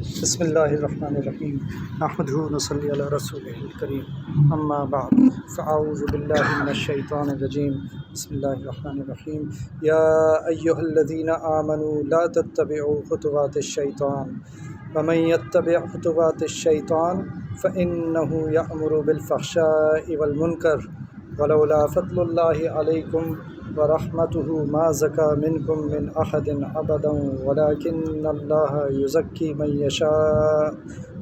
بسم اللہ الرحمن الرحیم نحمدہ ونصلی علی رسولہ الکریم اما بعد فاعوذ باللہ من الشیطان الرجیم بسم اللہ الرحمن الرحیم یا ایہا الذین آمنوا لا تتبعوا خطوات الشیطان ومن يتبع خطوات الشیطان فإنہ یأمر بالفحشاء والمنکر ولولا فضل اللہ علیکم ورحمتہ ما زکا منکم من احد ابدا ولکن اللہ یزکی من یشاء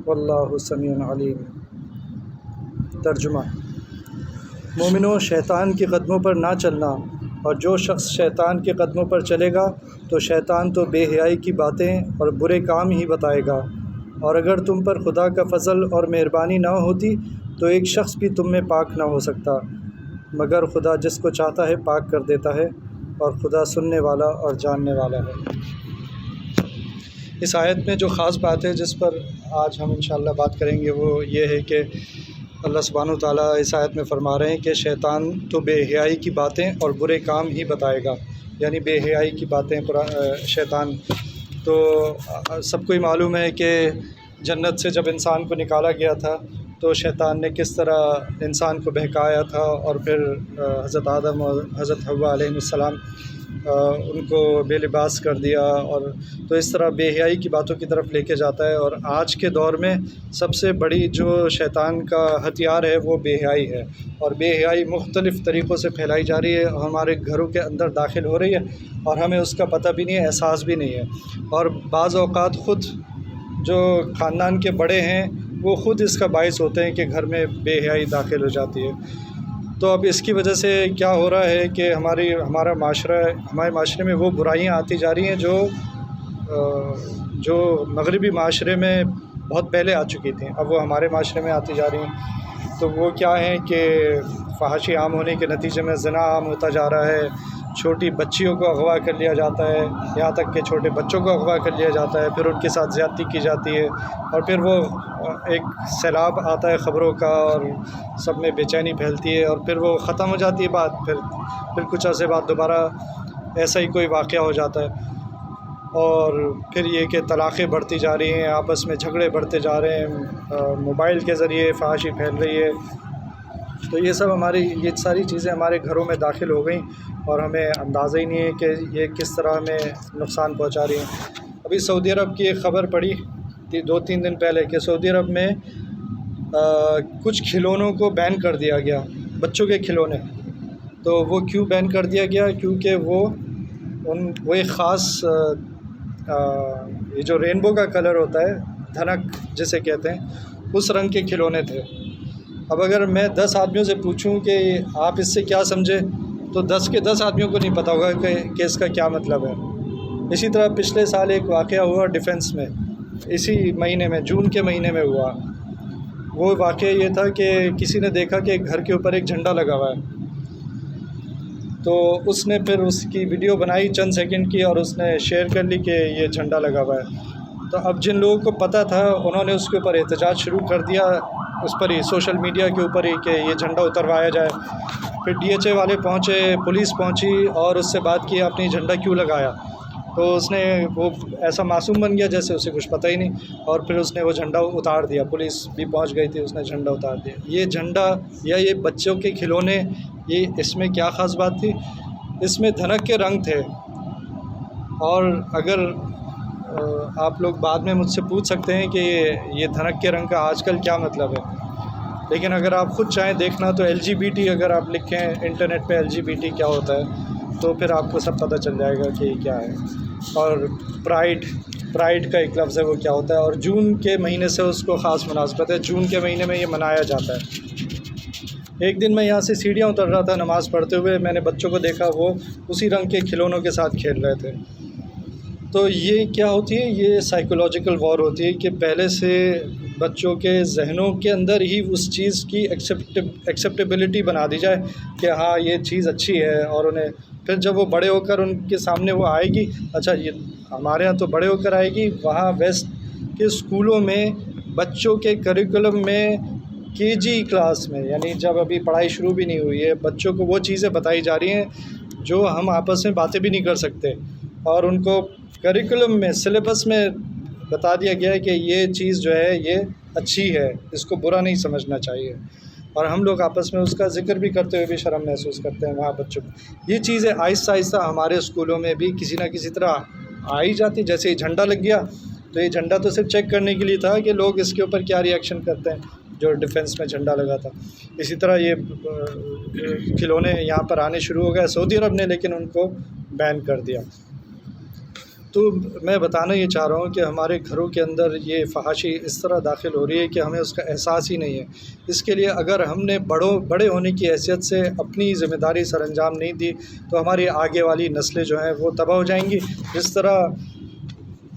واللہ سمیع علیم۔ ترجمہ: مومنوں، شیطان کے قدموں پر نہ چلنا، اور جو شخص شیطان کے قدموں پر چلے گا تو شیطان تو بے حیائی کی باتیں اور برے کام ہی بتائے گا، اور اگر تم پر خدا کا فضل اور مہربانی نہ ہوتی تو ایک شخص بھی تم میں پاک نہ ہو سکتا، مگر خدا جس کو چاہتا ہے پاک کر دیتا ہے، اور خدا سننے والا اور جاننے والا ہے۔ اس آیت میں جو خاص بات ہے جس پر آج ہم انشاءاللہ بات کریں گے وہ یہ ہے کہ اللہ سبحانہ و تعالیٰ اس آیت میں فرما رہے ہیں کہ شیطان تو بے حیائی کی باتیں اور برے کام ہی بتائے گا، یعنی بے حیائی کی باتیں شیطان تو سب کو ہی معلوم ہے کہ جنت سے جب انسان کو نکالا گیا تھا تو شیطان نے کس طرح انسان کو بہکایا تھا، اور پھر حضرت آدم اور حضرت حوا علیہ السلام ان کو بے لباس کر دیا، اور تو اس طرح بے حیائی کی باتوں کی طرف لے کے جاتا ہے۔ اور آج کے دور میں سب سے بڑی جو شیطان کا ہتھیار ہے وہ بے حیائی ہے، اور بے حیائی مختلف طریقوں سے پھیلائی جا رہی ہے، ہمارے گھروں کے اندر داخل ہو رہی ہے اور ہمیں اس کا پتہ بھی نہیں ہے، احساس بھی نہیں ہے، اور بعض اوقات خود جو خاندان کے بڑے ہیں وہ خود اس کا باعث ہوتے ہیں کہ گھر میں بے حیائی داخل ہو جاتی ہے۔ تو اب اس کی وجہ سے کیا ہو رہا ہے کہ ہمارے معاشرے میں وہ برائیاں آتی جا رہی ہیں جو مغربی معاشرے میں بہت پہلے آ چکی تھیں، اب وہ ہمارے معاشرے میں آتی جا رہی ہیں۔ تو وہ کیا ہیں کہ فحاشی عام ہونے کے نتیجے میں زنا عام ہوتا جا رہا ہے، چھوٹی بچیوں کو اغوا کر لیا جاتا ہے، یہاں تک کہ چھوٹے بچوں کو اغوا کر لیا جاتا ہے، پھر ان کے ساتھ زیادتی کی جاتی ہے، اور پھر وہ ایک سیلاب آتا ہے خبروں کا اور سب میں بے چینی پھیلتی ہے، اور پھر وہ ختم ہو جاتی ہے بات، پھر کچھ عرصے بعد دوبارہ ایسا ہی کوئی واقعہ ہو جاتا ہے، اور پھر یہ کہ طلاقیں بڑھتی جا رہی ہیں، آپس میں جھگڑے بڑھتے جا رہے ہیں، موبائل کے ذریعے فحاشی پھیل رہی ہے۔ تو یہ ساری چیزیں ہمارے گھروں میں داخل ہو گئیں اور ہمیں اندازہ ہی نہیں ہے کہ یہ کس طرح ہمیں نقصان پہنچا رہی ہیں۔ ابھی سعودی عرب کی ایک خبر پڑی 2-3 دن پہلے کہ سعودی عرب میں کچھ کھلونوں کو بین کر دیا گیا، بچوں کے کھلونے۔ تو وہ کیوں بین کر دیا گیا؟ کیونکہ وہ ایک خاص یہ جو رینبو کا کلر ہوتا ہے، دھنک جسے کہتے ہیں، اس رنگ کے کھلونے تھے۔ اب اگر میں 10 آدمیوں سے پوچھوں کہ آپ اس سے کیا سمجھے تو 10 کے 10 آدمیوں کو نہیں پتہ ہوگا کہ اس کا کیا مطلب ہے۔ اسی طرح پچھلے سال ایک واقعہ ہوا ڈیفنس میں، اسی مہینے میں، جون کے مہینے میں ہوا۔ وہ واقعہ یہ تھا کہ کسی نے دیکھا کہ گھر کے اوپر ایک جھنڈا لگا ہوا ہے، تو اس نے پھر اس کی ویڈیو بنائی چند سیکنڈ کی اور اس نے شیئر کر لی کہ یہ جھنڈا لگا ہوا ہے۔ تو اب جن لوگوں کو پتہ تھا انہوں نے اس کے اوپر احتجاج شروع کر دیا، اس پر ہی سوشل میڈیا کے اوپر ہی کہ یہ جھنڈا اتروایا جائے۔ پھر DHA والے پہنچے، پولیس پہنچی اور اس سے بات کی آپ نے جھنڈا کیوں لگایا؟ تو اس نے وہ ایسا معصوم بن گیا جیسے اسے کچھ پتہ ہی نہیں، اور پھر اس نے وہ جھنڈا اتار دیا، پولیس بھی پہنچ گئی تھی، اس نے جھنڈا اتار دیا۔ یہ جھنڈا یا یہ بچوں کے کھلونے، اس میں کیا خاص بات تھی؟ اس میں دھنک کے رنگ تھے، اور اگر آپ لوگ بعد میں مجھ سے پوچھ سکتے ہیں کہ یہ دھنک کے رنگ کا آج کل کیا مطلب ہے، لیکن اگر آپ خود چاہیں دیکھنا تو LGBT اگر آپ لکھیں انٹرنیٹ پہ LGBT کیا ہوتا ہے تو پھر آپ کو سب پتہ چل جائے گا کہ یہ کیا ہے، اور پرائڈ کا ایک لفظ ہے وہ کیا ہوتا ہے، اور جون کے مہینے سے اس کو خاص مناسبت ہے، جون کے مہینے میں یہ منایا جاتا ہے۔ ایک دن میں یہاں سے سیڑھیاں اتر رہا تھا نماز پڑھتے ہوئے، میں نے بچوں کو دیکھا وہ اسی رنگ کے کھلونوں کے ساتھ کھیل رہے تھے۔ تو یہ کیا ہوتی ہے؟ یہ سائیکولوجیکل وار ہوتی ہے کہ پہلے سے بچوں کے ذہنوں کے اندر ہی اس چیز کی ایکسیپٹیبلٹی بنا دی جائے کہ ہاں یہ چیز اچھی ہے، اور انہیں پھر جب وہ بڑے ہو کر ان کے سامنے وہ آئے گی، اچھا یہ ہمارے ہاں تو بڑے ہو کر آئے گی، وہاں ویسٹ کے اسکولوں میں بچوں کے کریکولم میں KG کلاس میں، یعنی جب ابھی پڑھائی شروع بھی نہیں ہوئی ہے، بچوں کو وہ چیزیں بتائی جا رہی ہیں جو ہم آپس میں باتیں بھی نہیں کر سکتے، اور ان کو کریکولم میں، سلیبس میں بتا دیا گیا ہے کہ یہ چیز جو ہے یہ اچھی ہے، اس کو برا نہیں سمجھنا چاہیے، اور ہم لوگ آپس میں اس کا ذکر بھی کرتے ہوئے بھی شرم محسوس کرتے ہیں وہاں بچوں کو۔ یہ چیزیں آہستہ آہستہ ہمارے اسکولوں میں بھی کسی نہ کسی طرح آ ہی جاتی۔ جیسے یہ جھنڈا لگ گیا تو یہ جھنڈا تو صرف چیک کرنے کے لیے تھا کہ لوگ اس کے اوپر کیا ری ایکشن کرتے ہیں، جو ڈیفنس میں جھنڈا لگا تھا۔ اسی طرح یہ کھلونے یہاں پر آنے شروع ہو گئے سعودی عرب نے، لیکن ان کو بین کر دیا۔ تو میں بتانا یہ چاہ رہا ہوں کہ ہمارے گھروں کے اندر یہ فحاشی اس طرح داخل ہو رہی ہے کہ ہمیں اس کا احساس ہی نہیں ہے۔ اس کے لیے اگر ہم نے بڑے ہونے کی حیثیت سے اپنی ذمہ داری سر انجام نہیں دی تو ہماری آگے والی نسلیں جو ہیں وہ تباہ ہو جائیں گی۔ جس طرح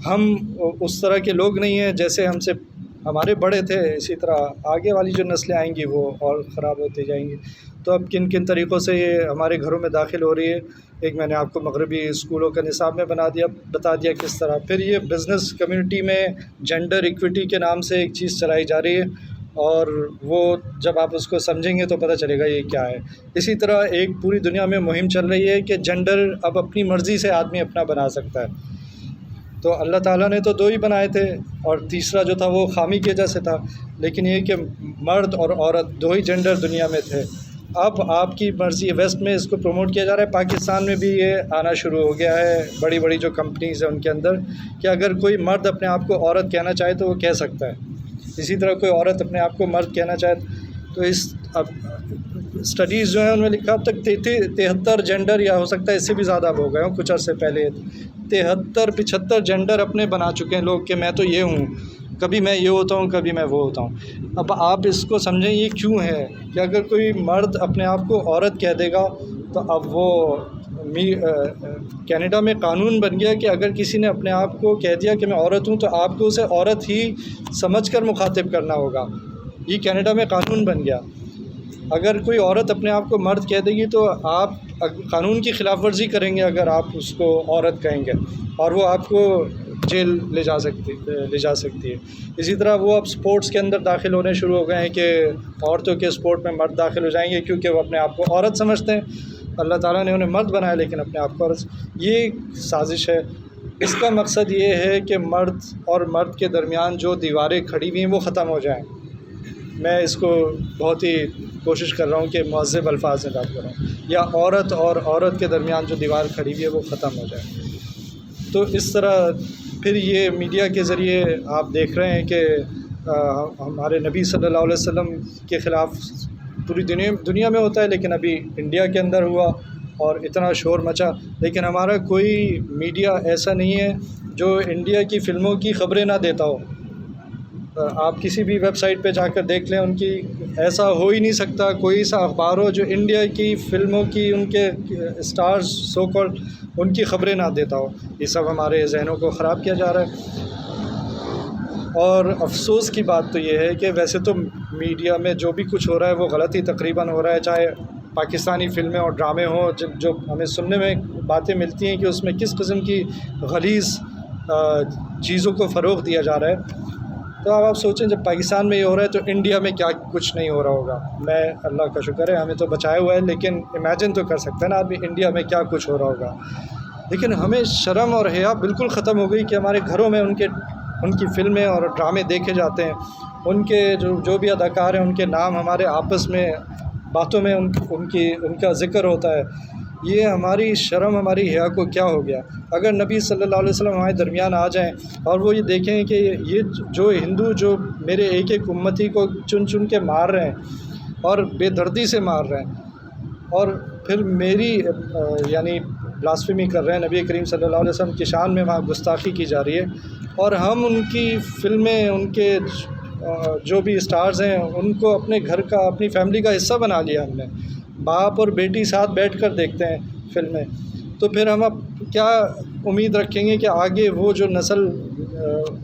ہم اس طرح کے لوگ نہیں ہیں جیسے ہم سے ہمارے بڑے تھے، اسی طرح آگے والی جو نسلیں آئیں گی وہ اور خراب ہوتی جائیں گی۔ تو اب کن کن طریقوں سے یہ ہمارے گھروں میں داخل ہو رہی ہے، ایک میں نے آپ کو مغربی اسکولوں کا نصاب میں بتا دیا کس طرح۔ پھر یہ بزنس کمیونٹی میں جینڈر ایکویٹی کے نام سے ایک چیز چلائی جا رہی ہے، اور وہ جب آپ اس کو سمجھیں گے تو پتہ چلے گا یہ کیا ہے۔ اسی طرح ایک پوری دنیا میں مہم چل رہی ہے کہ جینڈر اب اپنی مرضی سے آدمی اپنا بنا سکتا ہے۔ تو اللہ تعالیٰ نے تو 2 ہی بنائے تھے، اور تیسرا جو تھا وہ خامی کی وجہ سے تھا، لیکن یہ کہ مرد اور عورت 2 ہی جینڈر دنیا میں تھے۔ اب آپ کی مرضی، ویسٹ میں اس کو پروموٹ کیا جا رہا ہے، پاکستان میں بھی یہ آنا شروع ہو گیا ہے، بڑی بڑی جو کمپنیز ہیں ان کے اندر، کہ اگر کوئی مرد اپنے آپ کو عورت کہنا چاہے تو وہ کہہ سکتا ہے، اسی طرح کوئی عورت اپنے آپ کو مرد کہنا چاہے تو اب اسٹڈیز جو ہیں ان میں لکھا اب تک 73 جینڈر، یا ہو سکتا ہے اس سے بھی زیادہ ہو گئے ہوں، کچھ عرصے پہلے 73-75 جینڈر اپنے بنا چکے ہیں لوگ کہ میں تو یہ ہوں، کبھی میں یہ ہوتا ہوں، کبھی میں وہ ہوتا ہوں۔ اب آپ اس کو سمجھیں یہ کیوں ہے کہ اگر کوئی مرد اپنے آپ کو عورت کہہ دے گا تو اب وہ کینیڈا میں قانون بن گیا کہ اگر کسی نے اپنے آپ کو کہہ دیا کہ میں عورت ہوں تو آپ کو اسے عورت ہی سمجھ کر مخاطب کرنا ہوگا۔ یہ کینیڈا میں قانون بن گیا۔ اگر کوئی عورت اپنے آپ کو مرد کہہ دے گی تو آپ قانون کی خلاف ورزی کریں گے اگر آپ اس کو عورت کہیں گے، اور وہ آپ کو جیل لے جا سکتی ہے۔ اسی طرح وہ اب سپورٹس کے اندر داخل ہونے شروع ہو گئے ہیں کہ عورتوں کے سپورٹ میں مرد داخل ہو جائیں گے کیونکہ وہ اپنے آپ کو عورت سمجھتے ہیں۔ اللہ تعالیٰ نے انہیں مرد بنایا لیکن اپنے آپ کو عورت۔ یہ سازش ہے۔ اس کا مقصد یہ ہے کہ مرد اور مرد کے درمیان جو دیواریں کھڑی ہوئی ہیں وہ ختم ہو جائیں۔ میں اس کو بہت ہی کوشش کر رہا ہوں کہ مہذب الفاظ میں بات کروں، یا عورت اور عورت کے درمیان جو دیوار کھڑی ہوئی ہے وہ ختم ہو جائے۔ تو اس طرح پھر یہ میڈیا کے ذریعے آپ دیکھ رہے ہیں کہ ہمارے نبی صلی اللہ علیہ وسلم کے خلاف پوری دنیا میں ہوتا ہے، لیکن ابھی انڈیا کے اندر ہوا اور اتنا شور مچا، لیکن ہمارا کوئی میڈیا ایسا نہیں ہے جو انڈیا کی فلموں کی خبریں نہ دیتا ہو۔ آپ کسی بھی ویب سائٹ پہ جا کر دیکھ لیں، ان کی ایسا ہو ہی نہیں سکتا کوئی سا اخبار ہو جو انڈیا کی فلموں کی ان کے اسٹارز سو کالڈ ان کی خبریں نہ دیتا ہو۔ یہ سب ہمارے ذہنوں کو خراب کیا جا رہا ہے۔ اور افسوس کی بات تو یہ ہے کہ ویسے تو میڈیا میں جو بھی کچھ ہو رہا ہے وہ غلط ہی تقریباً ہو رہا ہے، چاہے پاکستانی فلمیں اور ڈرامے ہوں، جو ہمیں سننے میں باتیں ملتی ہیں کہ اس میں کس قسم کی غلیظ چیزوں کو فروغ دیا جا رہا ہے۔ تو اب آپ سوچیں جب پاکستان میں یہ ہو رہا ہے تو انڈیا میں کیا کچھ نہیں ہو رہا ہوگا۔ میں اللہ کا شکر ہے ہمیں تو بچایا ہوا ہے، لیکن امیجن تو کر سکتے ہیں نا آدمی انڈیا میں کیا کچھ ہو رہا ہوگا۔ لیکن ہمیں شرم اور حیا بالکل ختم ہو گئی کہ ہمارے گھروں میں ان کی فلمیں اور ڈرامے دیکھے جاتے ہیں، ان کے جو بھی اداکار ہیں ان کے نام ہمارے آپس میں باتوں میں ان کا ذکر ہوتا ہے۔ یہ ہماری شرم ہماری حیا کو کیا ہو گیا؟ اگر نبی صلی اللہ علیہ وسلم ہمارے درمیان آ جائیں اور وہ یہ دیکھیں کہ یہ جو ہندو جو میرے ایک ایک امتی کو چن چن کے مار رہے ہیں اور بے دردی سے مار رہے ہیں، اور پھر میری یعنی بلاسفیمی کر رہے ہیں، نبی کریم صلی اللہ علیہ وسلم کی شان میں وہاں گستاخی کی جا رہی ہے، اور ہم ان کی فلمیں، ان کے جو بھی اسٹارز ہیں ان کو اپنے گھر کا، اپنی فیملی کا حصہ بنا لیا ہم نے۔ باپ اور بیٹی ساتھ بیٹھ کر دیکھتے ہیں فلمیں، تو پھر ہم اب کیا امید رکھیں گے کہ آگے وہ جو نسل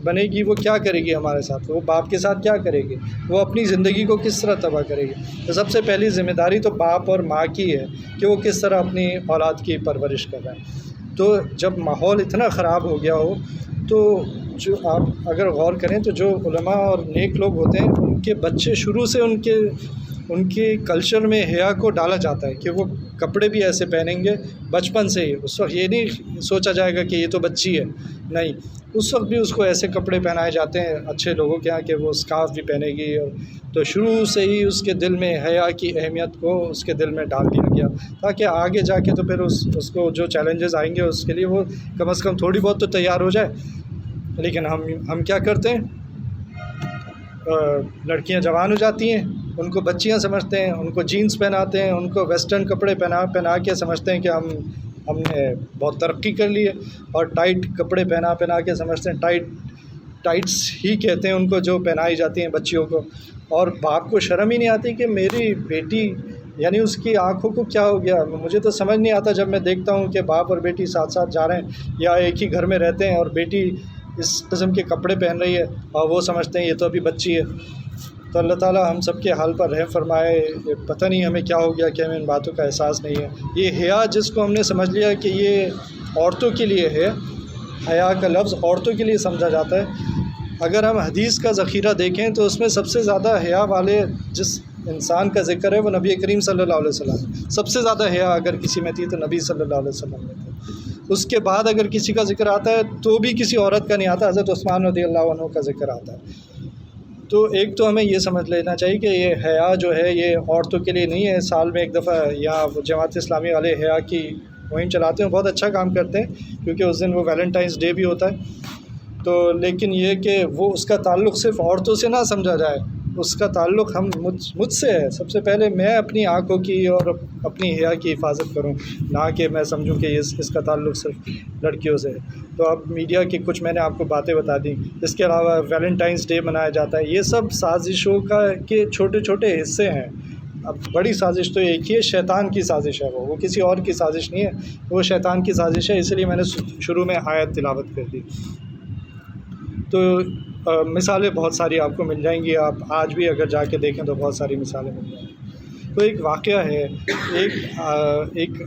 بنے گی وہ کیا کرے گی ہمارے ساتھ؟ وہ باپ کے ساتھ کیا کرے گی؟ وہ اپنی زندگی کو کس طرح تباہ کرے گی؟ تو سب سے پہلی ذمہ داری تو باپ اور ماں کی ہے کہ وہ کس طرح اپنی اولاد کی پرورش کر رہے ہیں۔ تو جب ماحول اتنا خراب ہو گیا ہو تو جو آپ اگر غور کریں تو جو علماء اور نیک لوگ ہوتے ہیں ان کے بچے شروع سے ان کے ان کے کلچر میں حیا کو ڈالا جاتا ہے کہ وہ کپڑے بھی ایسے پہنیں گے بچپن سے ہی. اس وقت یہ نہیں سوچا جائے گا کہ یہ تو بچی ہے، نہیں، اس وقت بھی اس کو ایسے کپڑے پہنائے جاتے ہیں اچھے لوگوں کے یہاں کہ وہ اسکارف بھی پہنے گی. اور تو شروع سے ہی اس کے دل میں حیا کی اہمیت کو اس کے دل میں ڈال دیا گیا، تاکہ آگے جا کے تو پھر اس کو جو چیلنجز آئیں گے اس کے لیے وہ کم از کم تھوڑی بہت تو تیار ہو جائے. لیکن ہم کیا کرتے ہیں، لڑکیاں جوان ہو جاتی ہیں، ان کو بچیاں سمجھتے ہیں، ان کو جینس پہناتے ہیں، ان کو ویسٹرن کپڑے پہنا کے سمجھتے ہیں کہ ہم نے بہت ترقی کر لی ہے. اور ٹائٹ کپڑے پہنا کے سمجھتے ہیں، ٹائٹس ہی کہتے ہیں ان کو جو پہنائی جاتی ہیں بچیوں کو. اور باپ کو شرم ہی نہیں آتی کہ میری بیٹی، یعنی اس کی آنکھوں کو کیا ہو گیا. مجھے تو سمجھ نہیں آتا جب میں دیکھتا ہوں کہ باپ اور بیٹی ساتھ ساتھ جا رہے ہیں یا ایک ہی گھر میں رہتے ہیں اور بیٹی اس قسم کے کپڑے پہن رہی ہے اور وہ سمجھتے ہیں یہ تو ابھی بچی ہے. تو اللہ تعالیٰ ہم سب کے حال پر رحم فرمائے. پتہ نہیں ہمیں کیا ہو گیا کہ ہمیں ان باتوں کا احساس نہیں ہے. یہ حیا جس کو ہم نے سمجھ لیا کہ یہ عورتوں کے لیے ہے، حیا کا لفظ عورتوں کے لیے سمجھا جاتا ہے. اگر ہم حدیث کا ذخیرہ دیکھیں تو اس میں سب سے زیادہ حیا والے جس انسان کا ذکر ہے وہ نبی کریم صلی اللہ علیہ وسلم. سب سے زیادہ حیا اگر کسی میں تھی تو نبی صلی اللہ علیہ وسلم میں تھی. اس کے بعد اگر کسی کا ذکر آتا ہے تو بھی کسی عورت کا نہیں آتا، حضرت عثمان رضی اللہ عنہ کا ذکر آتا ہے. تو ایک تو ہمیں یہ سمجھ لینا چاہیے کہ یہ حیا جو ہے یہ عورتوں کے لیے نہیں ہے. سال میں ایک دفعہ یہاں جماعت اسلامی والے حیا کی مہم چلاتے ہیں، بہت اچھا کام کرتے ہیں کیونکہ اس دن وہ ویلنٹائنس ڈے بھی ہوتا ہے. تو لیکن یہ کہ وہ اس کا تعلق صرف عورتوں سے نہ سمجھا جائے، اس کا تعلق مجھ سے ہے. سب سے پہلے میں اپنی آنکھوں کی اور اپنی حیا کی حفاظت کروں، نہ کہ میں سمجھوں کہ اس کا تعلق صرف لڑکیوں سے ہے. تو اب میڈیا کی کچھ میں نے آپ کو باتیں بتا دیں. اس کے علاوہ ویلنٹائنس ڈے منایا جاتا ہے. یہ سب سازشوں کے چھوٹے چھوٹے حصے ہیں. اب بڑی سازش تو ایک ہی ہے، شیطان کی سازش ہے. وہ کسی اور کی سازش نہیں ہے، وہ شیطان کی سازش ہے. اس لیے میں نے شروع میں آیت تلاوت کر دی. تو مثالیں بہت ساری آپ کو مل جائیں گی. آپ آج بھی اگر جا کے دیکھیں تو بہت ساری مثالیں مل جائیں گی. تو ایک واقعہ ہے، ایک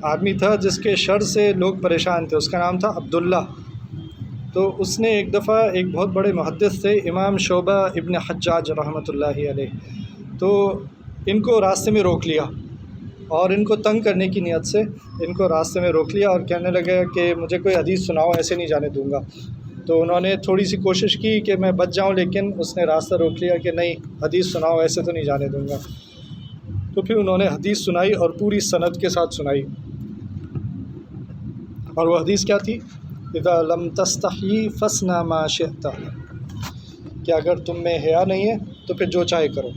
آدمی تھا جس کے شر سے لوگ پریشان تھے. اس کا نام تھا عبداللہ. تو اس نے ایک دفعہ ایک بہت بڑے محدث تھے، امام شعبہ ابن حجاج رحمۃ اللہ علیہ. تو ان کو راستے میں روک لیا اور ان کو تنگ کرنے کی نیت سے ان کو راستے میں روک لیا اور کہنے لگے کہ مجھے کوئی حدیث سناؤ، ایسے نہیں جانے دوں گا. تو انہوں نے تھوڑی سی کوشش کی کہ میں بچ جاؤں، لیکن اس نے راستہ روک لیا کہ نہیں، حدیث سناؤ، ایسے تو نہیں جانے دوں گا. تو پھر انہوں نے حدیث سنائی اور پوری سند کے ساتھ سنائی. اور وہ حدیث کیا تھی؟ اذا لم تستحی فاصنع ما شئت، کہ اگر تم میں حیا نہیں ہے تو پھر جو چاہے کرو.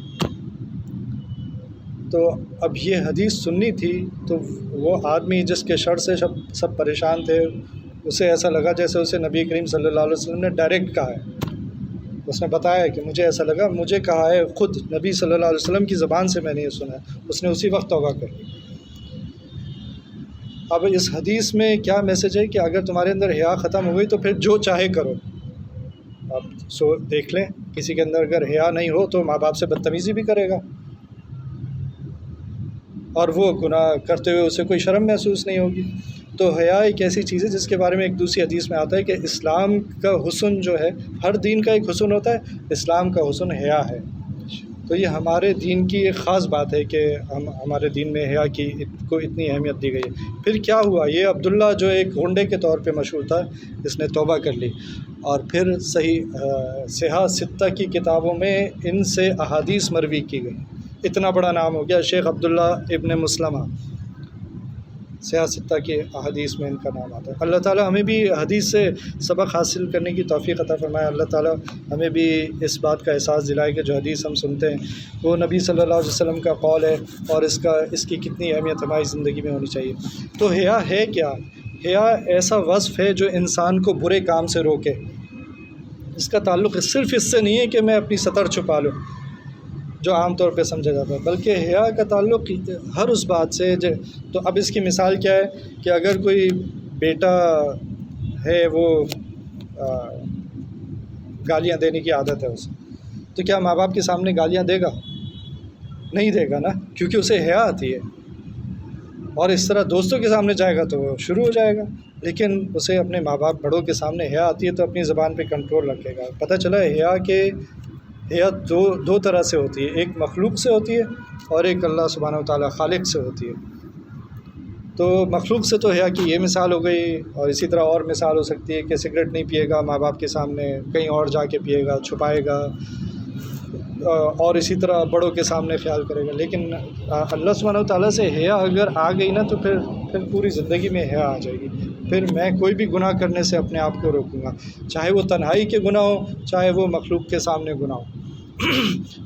تو اب یہ حدیث سننی تھی تو وہ آدمی جس کے شر سے سب پریشان تھے، اسے ایسا لگا جیسے اسے نبی کریم صلی اللہ علیہ وسلم نے ڈائریکٹ کہا ہے. اس نے بتایا کہ مجھے ایسا لگا، مجھے کہا ہے خود نبی صلی اللہ علیہ وسلم کی زبان سے میں نے یہ سنا ہے. اس نے اسی وقت توبہ کر لی. اب اس حدیث میں کیا میسج ہے کہ اگر تمہارے اندر حیا ختم ہو گئی تو پھر جو چاہے کرو. اب دیکھ لیں، کسی کے اندر اگر حیا نہیں ہو تو ماں باپ سے بدتمیزی بھی کرے گا اور وہ گناہ کرتے ہوئے اسے کوئی شرم محسوس نہیں ہوگی. تو حیا ایک ایسی چیز ہے جس کے بارے میں ایک دوسری حدیث میں آتا ہے کہ اسلام کا حسن جو ہے، ہر دین کا ایک حسن ہوتا ہے، اسلام کا حسن حیا ہے. تو یہ ہمارے دین کی ایک خاص بات ہے کہ ہمارے دین میں حیا کی کو اتنی اہمیت دی گئی ہے. پھر کیا ہوا، یہ عبداللہ جو ایک غنڈے کے طور پہ مشہور تھا، اس نے توبہ کر لی. اور پھر صحیح ستہ کی کتابوں میں ان سے احادیث مروی کی گئی. اتنا بڑا نام ہو گیا شیخ عبداللہ ابن مسلمہ. صحیح ستہ کی احادیث میں ان کا نام آتا ہے. اللہ تعالیٰ ہمیں بھی حدیث سے سبق حاصل کرنے کی توفیق عطا فرمائے. اللہ تعالیٰ ہمیں بھی اس بات کا احساس دلائے کہ جو حدیث ہم سنتے ہیں وہ نبی صلی اللہ علیہ وسلم کا قول ہے اور اس کی کتنی اہمیت ہماری زندگی میں ہونی چاہیے. تو حیا ہے کیا؟ حیا ایسا وصف ہے جو انسان کو برے کام سے روکے. اس کا تعلق صرف اس سے نہیں ہے کہ میں اپنی سطر چھپا لوں جو عام طور پہ سمجھا جاتا ہے، بلکہ حیا کا تعلق ہر اس بات سے تو اب اس کی مثال کیا ہے کہ اگر کوئی بیٹا ہے، وہ گالیاں دینے کی عادت ہے اسے، تو کیا ماں باپ کے سامنے گالیاں دے گا؟ نہیں دے گا نا، کیونکہ اسے حیا آتی ہے. اور اس طرح دوستوں کے سامنے جائے گا تو وہ شروع ہو جائے گا. لیکن اسے اپنے ماں باپ بڑوں کے سامنے حیا آتی ہے تو اپنی زبان پہ کنٹرول رکھے گا. پتہ چلا حیا کے حیا دو طرح سے ہوتی ہے، ایک مخلوق سے ہوتی ہے اور ایک اللہ سبحانہ و تعالیٰ خالق سے ہوتی ہے۔ تو مخلوق سے تو حیا کی یہ مثال ہو گئی، اور اسی طرح اور مثال ہو سکتی ہے کہ سگریٹ نہیں پیے گا ماں باپ کے سامنے، کہیں اور جا کے پیے گا، چھپائے گا، اور اسی طرح بڑوں کے سامنے خیال کرے گا۔ لیکن اللہ سبحانہ و تعالیٰ سے حیا اگر آ گئی نا تو پھر پوری زندگی میں حیا آ جائے گی۔ پھر میں کوئی بھی گناہ کرنے سے اپنے آپ کو روکوں گا، چاہے وہ تنہائی کے گناہ ہو، چاہے وہ مخلوق کے سامنے گناہ ہو۔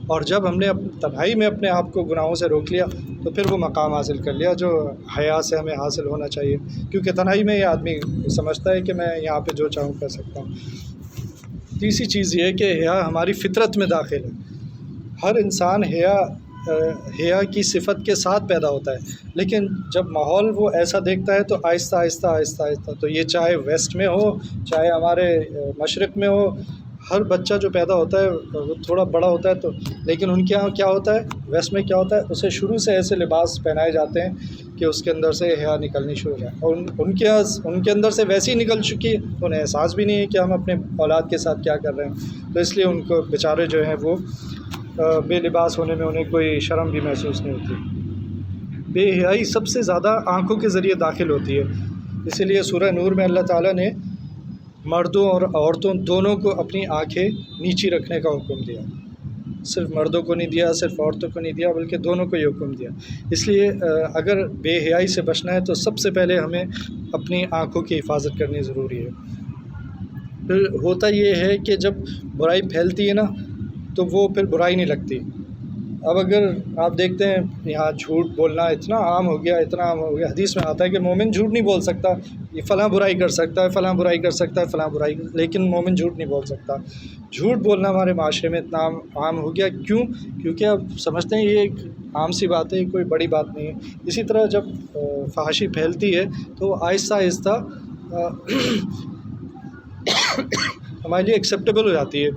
اور جب ہم نے تنہائی میں اپنے آپ کو گناہوں سے روک لیا تو پھر وہ مقام حاصل کر لیا جو حیا سے ہمیں حاصل ہونا چاہیے، کیونکہ تنہائی میں یہ آدمی سمجھتا ہے کہ میں یہاں پہ جو چاہوں کر سکتا ہوں۔ تیسری چیز یہ ہے کہ حیا ہماری فطرت میں داخل ہے۔ ہر انسان حیا کی صفت کے ساتھ پیدا ہوتا ہے، لیکن جب ماحول وہ ایسا دیکھتا ہے تو آہستہ آہستہ آہستہ آہستہ، تو یہ چاہے ویسٹ میں ہو چاہے ہمارے مشرق میں ہو، ہر بچہ جو پیدا ہوتا ہے وہ تھوڑا بڑا ہوتا ہے تو، لیکن ان کے یہاں کیا ہوتا ہے، ویسٹ میں کیا ہوتا ہے، اسے شروع سے ایسے لباس پہنائے جاتے ہیں کہ اس کے اندر سے حیا نکلنی شروع ہو جائے، اور ان کے اندر سے ویسی نکل چکی ہے، انہیں احساس بھی نہیں ہے کہ ہم اپنے اولاد کے ساتھ کیا کر رہے ہیں، تو اس لیے ان کو بیچارے جو ہیں وہ بے لباس ہونے میں انہیں کوئی شرم بھی محسوس نہیں ہوتی۔ بے حیائی سب سے زیادہ آنکھوں کے ذریعے داخل ہوتی ہے، اسی لیے سورہ نور میں اللہ تعالیٰ نے مردوں اور عورتوں دونوں کو اپنی آنکھیں نیچی رکھنے کا حکم دیا۔ صرف مردوں کو نہیں دیا، صرف عورتوں کو نہیں دیا، بلکہ دونوں کو یہ حکم دیا۔ اس لیے اگر بے حیائی سے بچنا ہے تو سب سے پہلے ہمیں اپنی آنکھوں کی حفاظت کرنی ضروری ہے۔ پھر ہوتا یہ ہے کہ جب برائی پھیلتی ہے نا تو وہ پھر برائی نہیں لگتی۔ اب اگر آپ دیکھتے ہیں یہاں جھوٹ بولنا اتنا عام ہو گیا، اتنا عام ہو گیا، حدیث میں آتا ہے کہ مومن جھوٹ نہیں بول سکتا، یہ فلاں برائی کر سکتا ہے، فلاں برائی کر سکتا ہے، فلاں برائی، لیکن مومن جھوٹ نہیں بول سکتا۔ جھوٹ بولنا ہمارے معاشرے میں اتنا عام ہو گیا، کیونکہ اب سمجھتے ہیں یہ ایک عام سی بات ہے، کوئی بڑی بات نہیں ہے۔ اسی طرح جب فحاشی پھیلتی ہے تو آہستہ آہستہ ہمارے لیے ایکسیپٹیبل ہو جاتی ہے،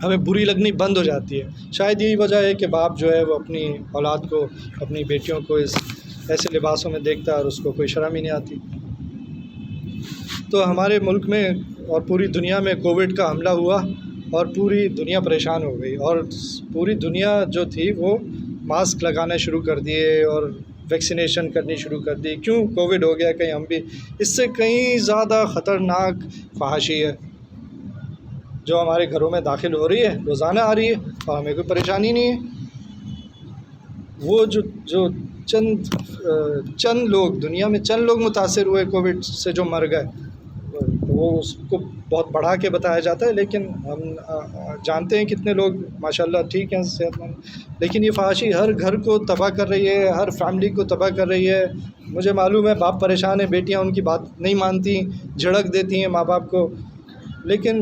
ہمیں بری لگنی بند ہو جاتی ہے۔ شاید یہی وجہ ہے کہ باپ جو ہے وہ اپنی اولاد کو، اپنی بیٹیوں کو ایسے لباسوں میں دیکھتا ہے اور اس کو کوئی شرم ہی نہیں آتی۔ تو ہمارے ملک میں اور پوری دنیا میں کووڈ کا حملہ ہوا اور پوری دنیا پریشان ہو گئی، اور پوری دنیا جو تھی وہ ماسک لگانا شروع کر دیے اور ویکسینیشن کرنی شروع کر دی۔ کیوں؟ کووڈ ہو گیا، کہیں ہم بھی، اس سے کہیں زیادہ خطرناک فحاشی ہے جو ہمارے گھروں میں داخل ہو رہی ہے، روزانہ آ رہی ہے اور ہمیں کوئی پریشانی نہیں ہے۔ وہ جو چند لوگ دنیا میں، چند لوگ متاثر ہوئے کووڈ سے جو مر گئے، وہ اس کو بہت بڑھا کے بتایا جاتا ہے، لیکن ہم جانتے ہیں کتنے لوگ ماشاءاللہ ٹھیک ہیں، صحت مند، لیکن یہ فحاشی ہر گھر کو تباہ کر رہی ہے، ہر فیملی کو تباہ کر رہی ہے۔ مجھے معلوم ہے باپ پریشان ہیں، بیٹیاں ان کی بات نہیں مانتی، جھڑک دیتی ہیں ماں باپ کو، لیکن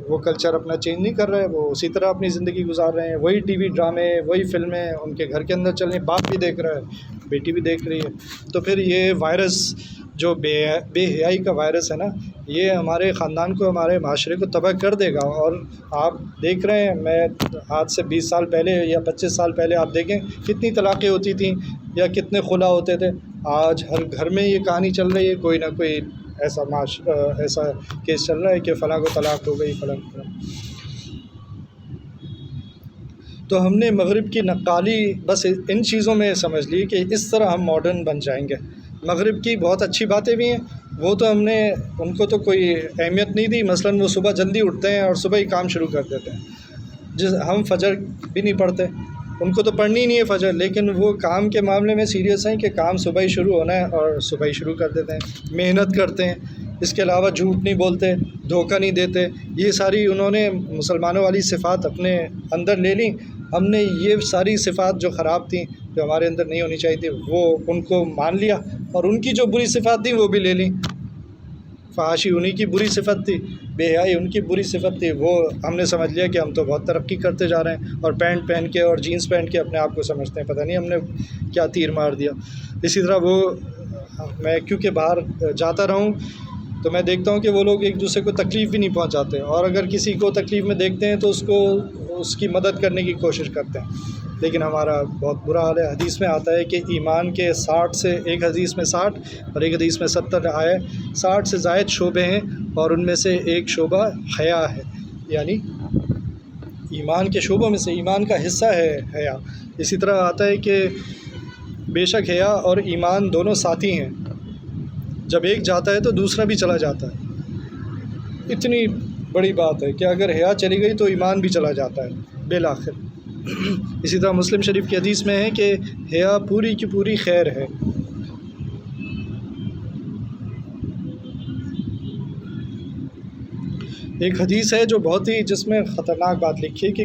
وہ کلچر اپنا چینج نہیں کر رہے، وہ اسی طرح اپنی زندگی گزار رہے ہیں، وہی ٹی وی ڈرامے، وہی فلمیں ان کے گھر کے اندر چل رہی ہیں، باپ بھی دیکھ رہا ہے، بیٹی بھی دیکھ رہی ہے۔ تو پھر یہ وائرس جو بے حیائی کا وائرس ہے نا، یہ ہمارے خاندان کو، ہمارے معاشرے کو تباہ کر دے گا۔ اور آپ دیکھ رہے ہیں، میں آج سے 20 سال پہلے یا 25 سال پہلے آپ دیکھیں کتنی طلاقیں ہوتی تھیں یا کتنے خلا ہوتے تھے، آج ہر گھر میں یہ کہانی چل رہی ہے، کوئی نہ کوئی ایسا کیس چل رہا ہے کہ فلاں کو طلاق ہو گئی، فلاں کو۔ تو ہم نے مغرب کی نقالی بس ان چیزوں میں سمجھ لی کہ اس طرح ہم ماڈرن بن جائیں گے۔ مغرب کی بہت اچھی باتیں بھی ہیں، وہ تو ہم نے ان کو تو کوئی اہمیت نہیں دی، مثلاً وہ صبح جلدی اٹھتے ہیں اور صبح ہی کام شروع کر دیتے ہیں، ہم فجر بھی نہیں پڑھتے، ان کو تو پڑھنی ہی نہیں ہے فجر، لیکن وہ کام کے معاملے میں سیریس ہیں کہ کام صبح ہی شروع ہونا ہے اور صبح ہی شروع کر دیتے ہیں، محنت کرتے ہیں، اس کے علاوہ جھوٹ نہیں بولتے، دھوکہ نہیں دیتے۔ یہ ساری انہوں نے مسلمانوں والی صفات اپنے اندر لے لیں، ہم نے یہ ساری صفات جو خراب تھیں، جو ہمارے اندر نہیں ہونی چاہیے تھی، وہ ان کو مان لیا، اور ان کی جو بری صفات تھیں وہ بھی لے لیں۔ فحاشی انہی کی بری صفت تھی، بے حیائی ان کی بری صفت تھی، وہ ہم نے سمجھ لیا کہ ہم تو بہت ترقی کرتے جا رہے ہیں، اور پینٹ پہن کے اور جینس پہن کے اپنے آپ کو سمجھتے ہیں، پتہ نہیں ہم نے کیا تیر مار دیا۔ اسی طرح میں کیونکہ باہر جاتا رہا ہوں تو میں دیکھتا ہوں کہ وہ لوگ ایک دوسرے کو تکلیف بھی نہیں پہنچاتے، اور اگر کسی کو تکلیف میں دیکھتے ہیں تو اس کی مدد کرنے کی کوشش کرتے ہیں، لیکن ہمارا بہت برا حال ہے۔ حدیث میں آتا ہے کہ ایمان کے 60 سے، ایک حدیث میں 60 اور ایک حدیث میں 70 آئے، 60 سے زائد شعبے ہیں، اور ان میں سے ایک شعبہ حیا ہے، یعنی ایمان کے شعبوں میں سے ایمان کا حصہ ہے حیا۔ اسی طرح آتا ہے کہ بے شک حیا اور ایمان دونوں ساتھی ہیں، جب ایک جاتا ہے تو دوسرا بھی چلا جاتا ہے۔ اتنی بڑی بات ہے کہ اگر حیا چلی گئی تو ایمان بھی چلا جاتا ہے بالآخر۔ اسی طرح مسلم شریف کی حدیث میں ہے کہ حیا پوری کی پوری خیر ہے۔ ایک حدیث ہے جو بہت ہی جس میں خطرناک بات لکھی ہے کہ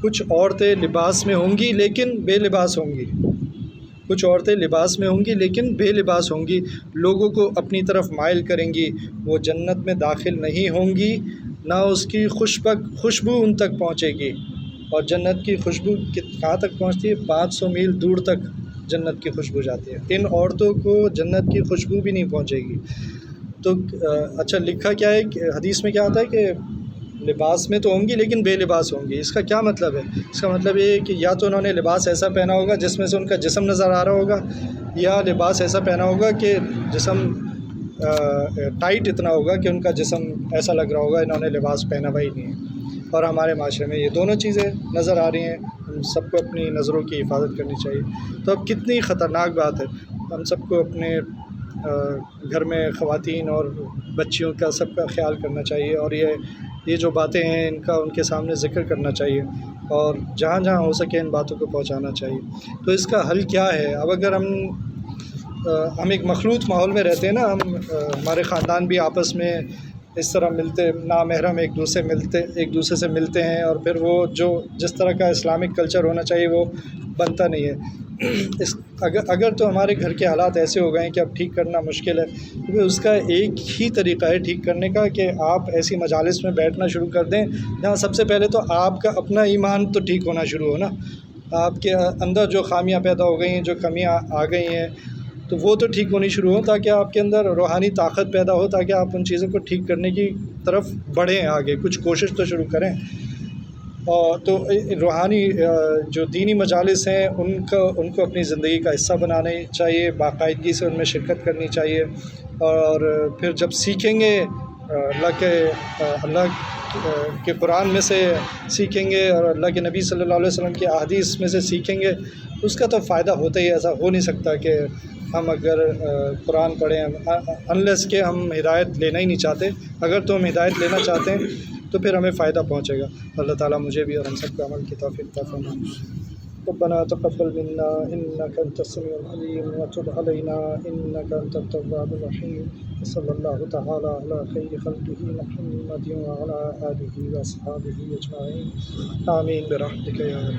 کچھ عورتیں لباس میں ہوں گی لیکن بے لباس ہوں گی، کچھ عورتیں لباس میں ہوں گی لیکن بے لباس ہوں گی، لوگوں کو اپنی طرف مائل کریں گی، وہ جنت میں داخل نہیں ہوں گی، نہ اس کی خوشبو ان تک پہنچے گی۔ اور جنت کی خوشبو کہاں تک پہنچتی ہے؟ 500 میل دور تک جنت کی خوشبو جاتی ہے۔ ان عورتوں کو جنت کی خوشبو بھی نہیں پہنچے گی۔ تو اچھا لکھا کیا ہے کہ حدیث میں کیا آتا ہے کہ لباس میں تو ہوں گی لیکن بے لباس ہوں گی۔ اس کا کیا مطلب ہے؟ اس کا مطلب یہ ہے کہ یا تو انہوں نے لباس ایسا پہنا ہوگا جس میں سے ان کا جسم نظر آ رہا ہوگا، یا لباس ایسا پہنا ہوگا کہ جسم ٹائٹ اتنا ہوگا کہ ان کا جسم ایسا لگ رہا ہوگا انہوں نے لباس پہنا ہوا ہی نہیں ہے۔ اور ہمارے معاشرے میں یہ دونوں چیزیں نظر آ رہی ہیں، ہم سب کو اپنی نظروں کی حفاظت کرنی چاہیے۔ تو اب کتنی خطرناک بات ہے، ہم سب کو اپنے گھر میں خواتین اور بچیوں کا سب کا خیال کرنا چاہیے، اور یہ جو باتیں ہیں ان کا ان کے سامنے ذکر کرنا چاہیے، اور جہاں جہاں ہو سکے ان باتوں کو پہنچانا چاہیے۔ تو اس کا حل کیا ہے؟ اب اگر ہم ایک مخلوط ماحول میں رہتے ہیں نا، ہمارے خاندان بھی آپس میں اس طرح ملتے نامحرم ایک دوسرے سے ملتے ہیں، اور پھر وہ جس طرح کا اسلامک کلچر ہونا چاہیے وہ بنتا نہیں ہے۔ اگر تو ہمارے گھر کے حالات ایسے ہو گئے ہیں کہ اب ٹھیک کرنا مشکل ہے، تو اس کا ایک ہی طریقہ ہے ٹھیک کرنے کا کہ آپ ایسی مجالس میں بیٹھنا شروع کر دیں جہاں سب سے پہلے تو آپ کا اپنا ایمان تو ٹھیک ہونا شروع ہو نا، آپ کے اندر جو خامیاں پیدا ہو گئی ہیں، جو کمیاں آ گئی ہیں، تو وہ تو ٹھیک ہونی شروع ہو، تاکہ آپ کے اندر روحانی طاقت پیدا ہو، تاکہ آپ ان چیزوں کو ٹھیک کرنے کی طرف بڑھیں، آگے کچھ کوشش تو شروع کریں۔ اور تو روحانی جو دینی مجالس ہیں ان کو اپنی زندگی کا حصہ بنانا چاہیے، باقاعدگی سے ان میں شرکت کرنی چاہیے، اور پھر جب سیکھیں گے اللہ کے قرآن میں سے سیکھیں گے اور اللہ کے نبی صلی اللہ علیہ وسلم کی احادیث میں سے سیکھیں گے، اس کا تو فائدہ ہوتا ہی ہے۔ ایسا ہو نہیں سکتا کہ ہم اگر قرآن پڑھیں انلیس کہ ہم ہدایت لینا ہی نہیں چاہتے، اگر تو ہم ہدایت لینا چاہتے ہیں تو پھر ہمیں فائدہ پہنچے گا۔ اللہ تعالیٰ مجھے بھی اور ہم سب کو عمل کی توفیق عطا فرمائے۔ ربنا تقبل منا انك انت السميع العليم وتب علينا انك انت التواب الرحيم، وصلى الله تعالى على خير خلقه محمد وعلى آله واصحابه اجمعين، آمين برحمتك يا رب۔